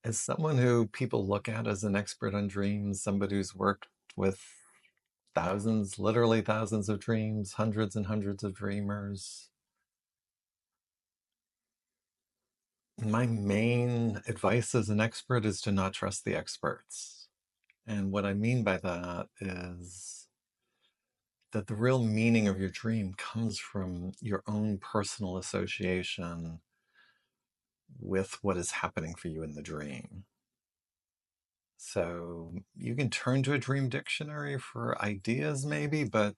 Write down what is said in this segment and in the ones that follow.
As someone who people look at as an expert on dreams, somebody who's worked with thousands, literally thousands of dreams, hundreds and hundreds of dreamers, my main advice as an expert is to not trust the experts. And what I mean by that is that the real meaning of your dream comes from your own personal association with what is happening for you in the dream. So you can turn to a dream dictionary for ideas, maybe, but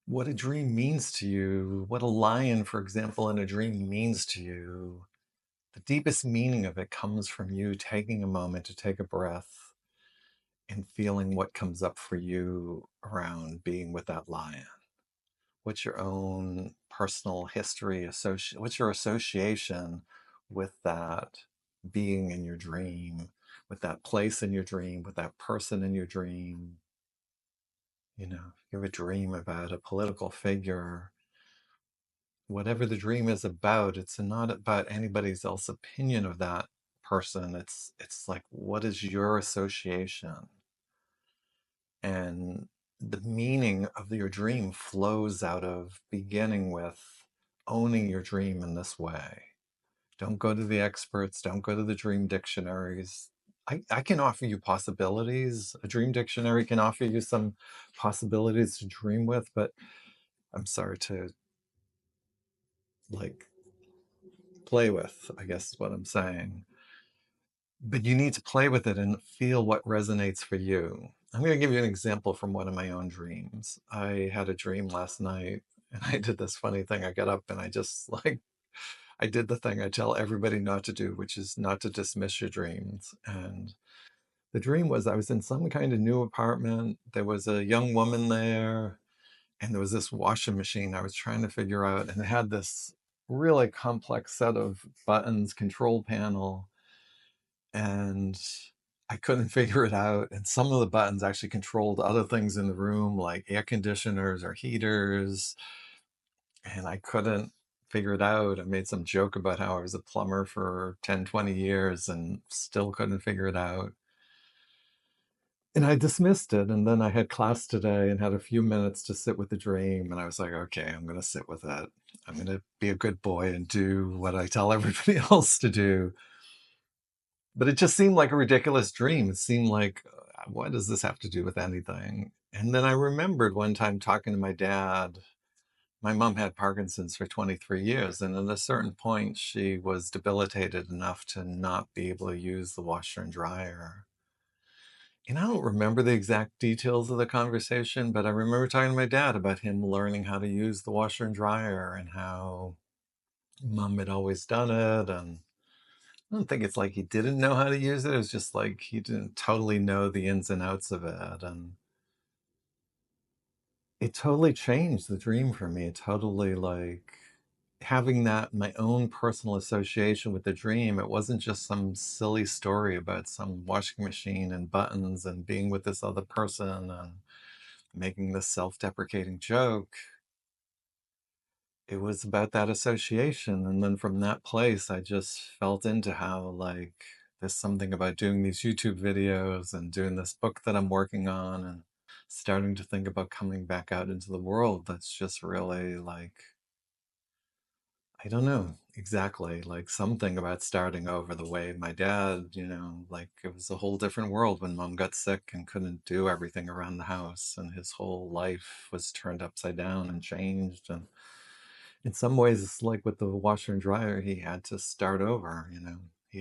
what a dream means to you, what a lion, for example, in a dream means to you, the deepest meaning of it comes from you taking a moment to take a breath and feeling what comes up for you around being with that lion. What's your own personal history, what's your association with that being in your dream, with that place in your dream, with that person in your dream? You know, if you have a dream about a political figure, whatever the dream is about, it's not about anybody's else opinion of that person. It's like, what is your association? And the meaning of your dream flows out of beginning with owning your dream in this way. Don't go to the experts, don't go to the dream dictionaries. I can offer you possibilities. A dream dictionary can offer you some possibilities to dream with, but I'm sorry to like play with, I guess is what I'm saying. But you need to play with it and feel what resonates for you. I'm going to give you an example from one of my own dreams. I had a dream last night and I did this funny thing. I got up and I just like, I did the thing I tell everybody not to do, which is not to dismiss your dreams. And the dream was I was in some kind of new apartment. There was a young woman there and there was this washing machine I was trying to figure out. And it had this really complex set of buttons, control panel, and I couldn't figure it out. And some of the buttons actually controlled other things in the room, like air conditioners or heaters. And I couldn't figure it out. I made some joke about how I was a plumber for 10, 20 years and still couldn't figure it out. And I dismissed it. And then I had class today and had a few minutes to sit with the dream. And I was like, okay, I'm going to sit with it. I'm going to be a good boy and do what I tell everybody else to do. But it just seemed like a ridiculous dream. It seemed like, what does this have to do with anything? And then I remembered one time talking to my dad. My mom had Parkinson's for 23 years, and at a certain point, she was debilitated enough to not be able to use the washer and dryer. And I don't remember the exact details of the conversation, but I remember talking to my dad about him learning how to use the washer and dryer and how mom had always done it. And I don't think it's like he didn't know how to use it. It was just like he didn't totally know the ins and outs of it. And it totally changed the dream for me. It totally like having that my own personal association with the dream. It wasn't just some silly story about some washing machine and buttons and being with this other person and making this self-deprecating joke. It was about that association. And then from that place, I just felt into how, like, there's something about doing these YouTube videos and doing this book that I'm working on and starting to think about coming back out into the world. That's just really like, I don't know exactly, like something about starting over the way my dad, like it was a whole different world when mom got sick and couldn't do everything around the house. And his whole life was turned upside down and changed. And in some ways, it's like with the washer and dryer, he had to start over. He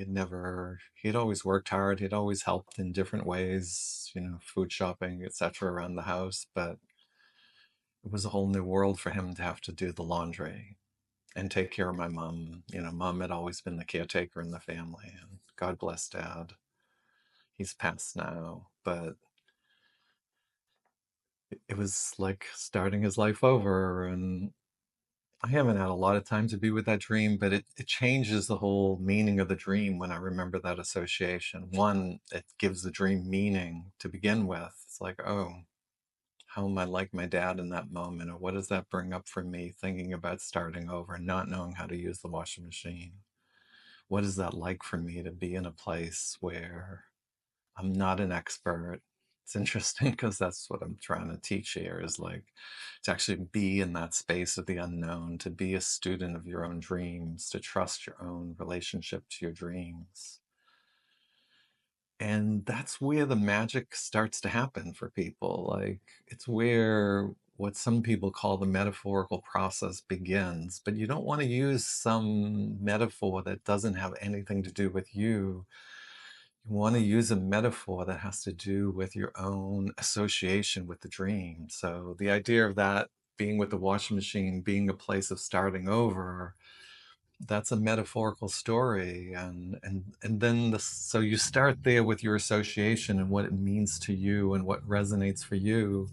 had always worked hard. He'd always helped in different ways, food shopping, etc. around the house. But it was a whole new world for him to have to do the laundry and take care of my mom. Mom had always been the caretaker in the family. And God bless dad. He's passed now. But it was like starting his life over. And I haven't had a lot of time to be with that dream, but it changes the whole meaning of the dream when I remember that association. One, it gives the dream meaning to begin with. It's like, oh, how am I like my dad in that moment? Or what does that bring up for me thinking about starting over and not knowing how to use the washing machine? what is that like for me to be in a place where I'm not an expert? It's interesting because that's what I'm trying to teach here, is like to actually be in that space of the unknown, to be a student of your own dreams, to trust your own relationship to your dreams. And that's where the magic starts to happen for people. Like, it's where what some people call the metaphorical process begins. But you don't want to use some metaphor that doesn't have anything to do with you. You want to use a metaphor that has to do with your own association with the dream. So the idea of that being with the washing machine, being a place of starting over, that's a metaphorical story. And then so you start there with your association and what it means to you and what resonates for you.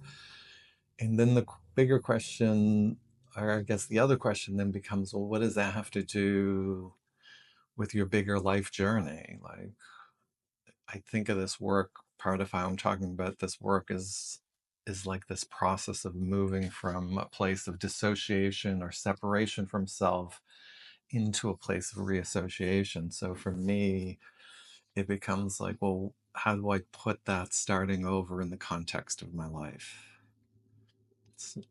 And then the bigger question, or I guess the other question then becomes, well, what does that have to do with your bigger life journey? Like, I think of this work, part of how I'm talking about this work is like this process of moving from a place of dissociation or separation from self into a place of reassociation. So for me, it becomes like, well, how do I put that starting over in the context of my life?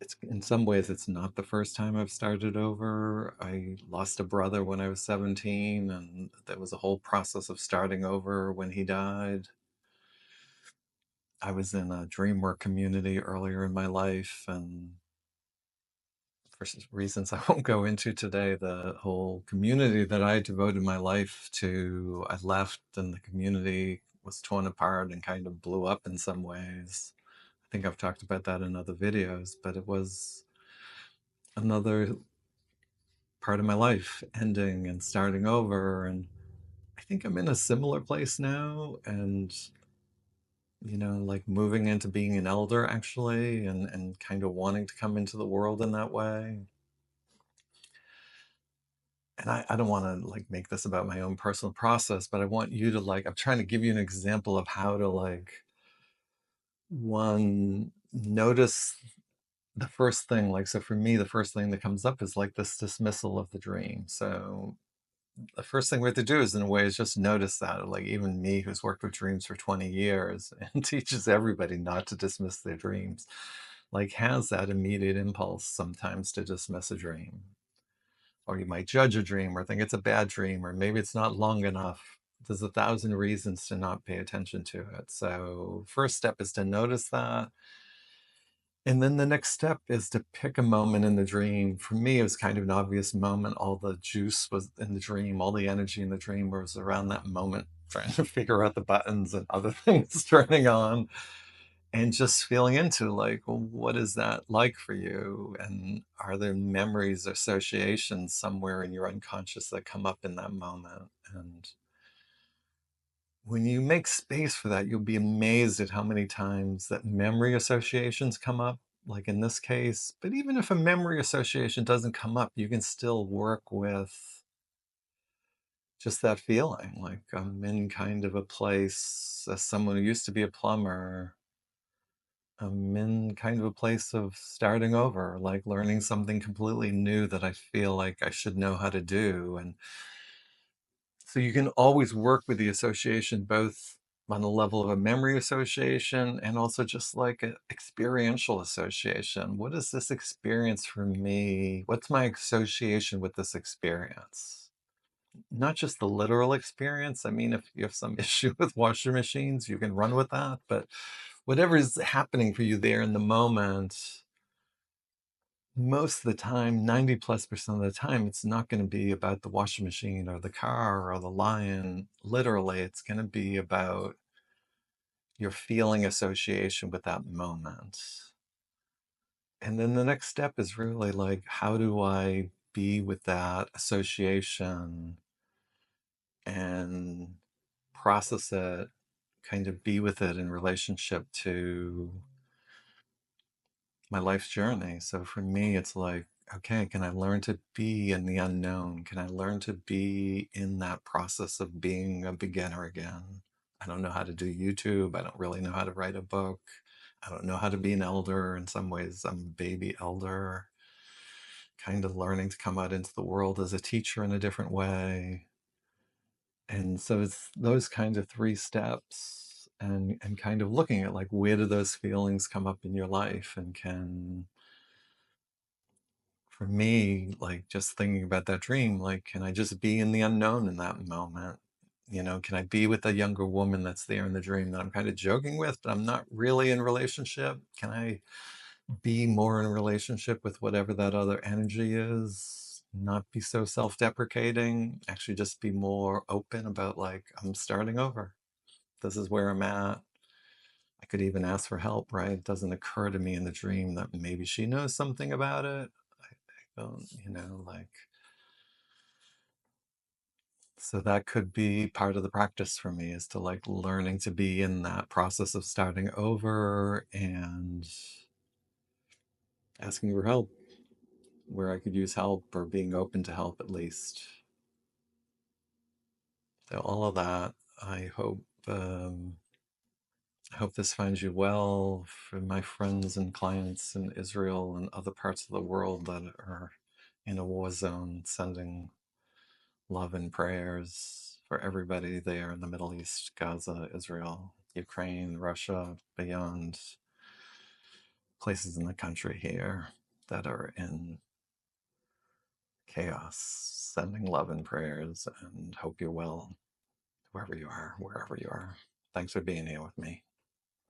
It's in some ways it's not the first time I've started over. I lost a brother when I was 17, and there was a whole process of starting over when he died. I was in a dream work community earlier in my life, and for reasons I won't go into today, the whole community that I devoted my life to, I left, and the community was torn apart and kind of blew up in some ways. I think I've talked about that in other videos, but it was another part of my life ending and starting over. And I think I'm in a similar place now, and like moving into being an elder actually, and kind of wanting to come into the world in that way. And I don't want to like make this about my own personal process, but I want you to like, I'm trying to give you an example of how to like, one, notice the first thing. Like, so for me, the first thing that comes up is like this dismissal of the dream. So the first thing we have to do is, in a way, is just notice that. Like, even me, who's worked with dreams for 20 years and teaches everybody not to dismiss their dreams, like has that immediate impulse sometimes to dismiss a dream. Or you might judge a dream or think it's a bad dream, or maybe it's not long enough. There's 1,000 reasons to not pay attention to it. So first step is to notice that. And then the next step is to pick a moment in the dream. For me, it was kind of an obvious moment. All the juice was in the dream, all the energy in the dream was around that moment, trying to figure out the buttons and other things turning on, and just feeling into like, well, what is that like for you? And are there memories or associations somewhere in your unconscious that come up in that moment? And when you make space for that, you'll be amazed at how many times that memory associations come up, like in this case. But even if a memory association doesn't come up, you can still work with just that feeling. Like, I'm in kind of a place, as someone who used to be a plumber, I'm in kind of a place of starting over, like learning something completely new that I feel like I should know how to do. And so you can always work with the association, both on the level of a memory association and also just like an experiential association. What is this experience for me? What's my association with this experience? Not just the literal experience. I mean, if you have some issue with washer machines, you can run with that. But whatever is happening for you there in the moment, most of the time, 90+% of the time, it's not going to be about the washing machine or the car or the lion. Literally, it's going to be about your feeling association with that moment. And then the next step is really like, how do I be with that association and process it, kind of be with it in relationship to my life's journey. So for me, it's like, okay, can I learn to be in the unknown? Can I learn to be in that process of being a beginner again? I don't know how to do YouTube. I don't really know how to write a book. I don't know how to be an elder. In some ways, I'm a baby elder, kind of learning to come out into the world as a teacher in a different way. And so it's those kinds of three steps, and kind of looking at like, where do those feelings come up in your life, and can, for me, like just thinking about that dream, like, can I just be in the unknown in that moment? You know, can I be with a younger woman that's there in the dream that I'm kind of joking with, but I'm not really in relationship? Can I be more in relationship with whatever that other energy is? Not be so self-deprecating, actually just be more open about like, I'm starting over. This is where I'm at. I could even ask for help, right? It doesn't occur to me in the dream that maybe she knows something about it. I don't, like, so that could be part of the practice for me, is to like learning to be in that process of starting over and asking for help where I could use help, or being open to help at least. So all of that, I hope. I hope this finds you well. For my friends and clients in Israel and other parts of the world that are in a war zone, sending love and prayers for everybody there in the Middle East, Gaza, Israel, Ukraine, Russia, beyond, places in the country here that are in chaos. Sending love and prayers, and hope you're well, whoever you are, wherever you are. Thanks for being here with me.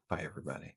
Bye, everybody.